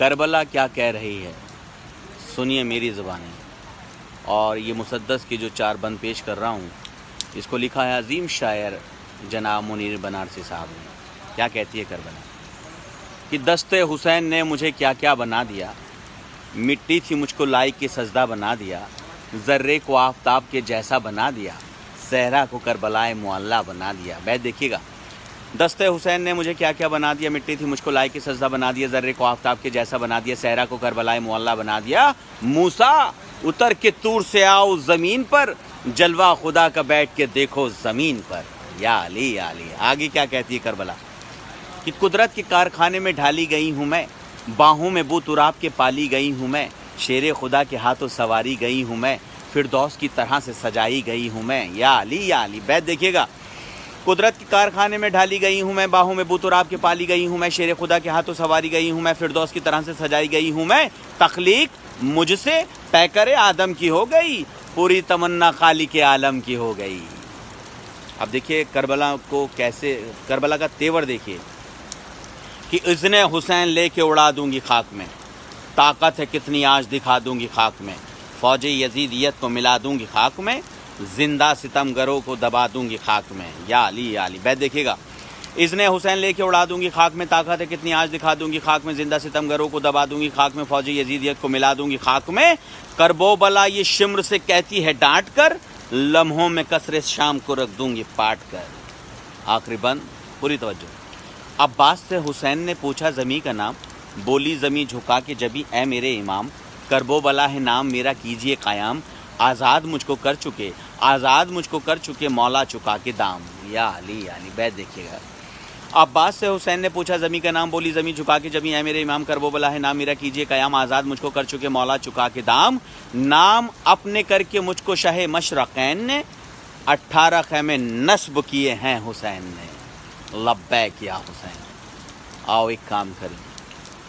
کربلا کیا کہہ رہی ہے، سنیے میری زبانیں. اور یہ مسدس کی جو 4 بند پیش کر رہا ہوں، اس کو لکھا ہے عظیم شاعر جناب منیر بنارسی صاحب نے. کیا کہتی ہے کربلا کہ دست حسین نے مجھے کیا کیا بنا دیا، مٹی تھی مجھ کو لائق کے سجدہ بنا دیا، ذرے کو آفتاب کے جیسا بنا دیا، صحرا کو کربلائے معلیٰ بنا دیا. بیت دیکھیے گا. دست حسین نے مجھے کیا کیا بنا دیا، مٹی تھی مجھ کو لائق کے سجدہ بنا دیا، ذرے کو آفتاب کے جیسا بنا دیا، صحرا کو کربلائے معلیٰ بنا دیا. موسیٰ اتر کے طور سے آؤ زمین پر، جلوہ خدا کا بیٹھ کے دیکھو زمین پر. یا علی یا علی. آگے کیا کہتی ہے کربلا کہ قدرت کے کارخانے میں ڈھالی گئی ہوں میں، باہوں میں بو تراب کے پالی گئی ہوں میں، شیر خدا کے ہاتھوں سواری گئی ہوں میں، فردوس کی طرح سے سجائی گئی ہوں میں. یا علی یا علی. بیت دیکھیے گا. قدرت کے کارخانے میں ڈھالی گئی ہوں میں، باہوں میں بو تراب کے پالی گئی ہوں میں، شیر خدا کے ہاتھوں سواری گئی ہوں میں، فردوس کی طرح سے سجائی گئی ہوں میں. تخلیق مجھ سے پیکر آدم کی ہو گئی، پوری تمنا خالق عالم کی ہو گئی. اب دیکھیے کربلا کو کیسے، کربلا کا تیور دیکھیے کہ اذن حسین لے کے اڑا دوں گی خاک میں، طاقت ہے کتنی آج دکھا دوں گی خاک میں، فوج یزیدیت کو ملا دوں گی خاک میں، زندہ ستم گروں کو دبا دوں گی خاک میں. یا علی یا علی. بیت دیکھیے گا. اذن حسین لے کے اڑا دوں گی خاک میں، طاقت ہے کتنی آج دکھا دوں گی خاک میں، زندہ ستم گروں کو دبا دوں گی خاک میں، فوج یزیدیت کو ملا دوں گی خاک میں. کربو بلا یہ شمر سے کہتی ہے ڈانٹ کر، لمحوں میں کسر شام کو رکھ دوں گی پاٹ کر. آخری بند پوری توجہ. عباس سے حسین نے پوچھا زمیں کا نام، بولی زمیں جھکا کے جبھی اے میرے امام، کربو بلا ہے نام میرا کیجئے قیام، آزاد مجھ کو کر چکے، آزاد مجھ کو کر چکے مولا چکا کے دام. یا علی یا علی. بیت دیکھیے گا. عباس سے حسین نے پوچھا زمیں کا نام، بولی زمیں جھکا کے جبھی اے میرے امام، کربو بلا ہے نام میرا کیجئے قیام، آزاد مجھ کو کر چکے مولا چکا کے دام. نام اپنے کر کے مجھ کو شاہ مشرقین نے، 18 خیمے نصب کیے ہیں حسین نے. لبیک یا حسین. آؤ ایک کام کریں،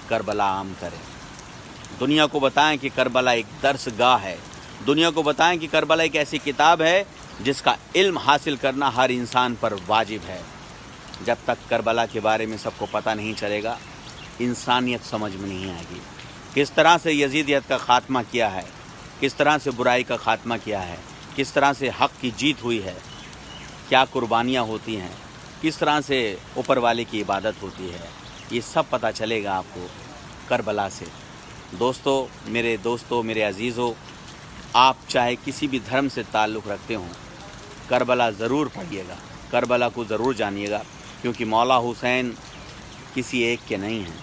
کربلا عام کریں. دنیا کو بتائیں کہ کربلا ایک درس گاہ ہے. دنیا کو بتائیں کہ کربلا ایک ایسی کتاب ہے جس کا علم حاصل کرنا ہر انسان پر واجب ہے. جب تک کربلا کے بارے میں سب کو پتہ نہیں چلے گا، انسانیت سمجھ میں نہیں آئے گی. کس طرح سے یزیدیت کا خاتمہ کیا ہے، کس طرح سے برائی کا خاتمہ کیا ہے، کس طرح سے حق کی جیت ہوئی ہے، کیا قربانیاں ہوتی ہیں، کس طرح سے اوپر والے کی عبادت ہوتی ہے، یہ سب پتہ چلے گا آپ کو کربلا سے. دوستو میرے عزیزو، آپ چاہے کسی بھی دھرم سے تعلق رکھتے ہوں، کربلا ضرور پڑھیے گا، کربلا کو ضرور جانیے گا، کیونکہ مولا حسین کسی ایک کے نہیں ہیں.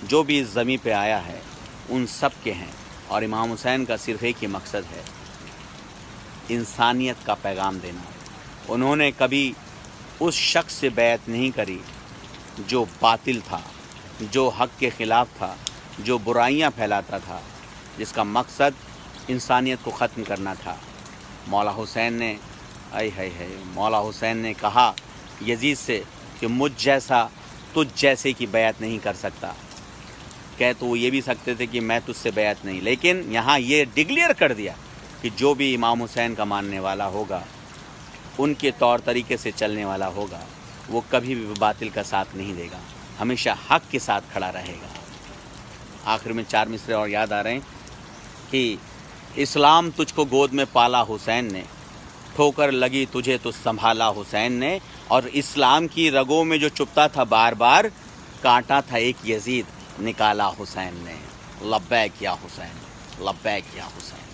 جو بھی اس زمین پہ آیا ہے ان سب کے ہیں، اور امام حسین کا صرف ایک ہی مقصد ہے، انسانیت کا پیغام دینا. انہوں نے کبھی اس شخص سے بیعت نہیں کری جو باطل تھا، جو حق کے خلاف تھا، جو برائیاں پھیلاتا تھا، جس کا مقصد انسانیت کو ختم کرنا تھا. مولا حسین نے مولا حسین نے کہا یزید سے کہ مجھ جیسا تجھ جیسے کی بیعت نہیں کر سکتا. کہہ تو وہ یہ بھی سکتے تھے کہ میں تجھ سے بیعت نہیں، لیکن یہاں یہ ڈکلیئر کر دیا کہ جو بھی امام حسین کا ماننے والا ہوگا، ان کے طور طریقے سے چلنے والا ہوگا، وہ کبھی بھی باطل کا ساتھ نہیں دے گا، ہمیشہ حق کے ساتھ کھڑا رہے گا. آخر میں 4 مصرے اور یاد آ رہے ہیں کہ اسلام تجھ کو گود میں پالا حسین نے، ٹھوکر لگی تجھے تو سنبھالا حسین نے، اور اسلام کی رگوں میں جو چپتا تھا بار بار، کانٹا تھا ایک یزید نکالا حسین نے. لبیک یا حسین، لبیک یا حسین.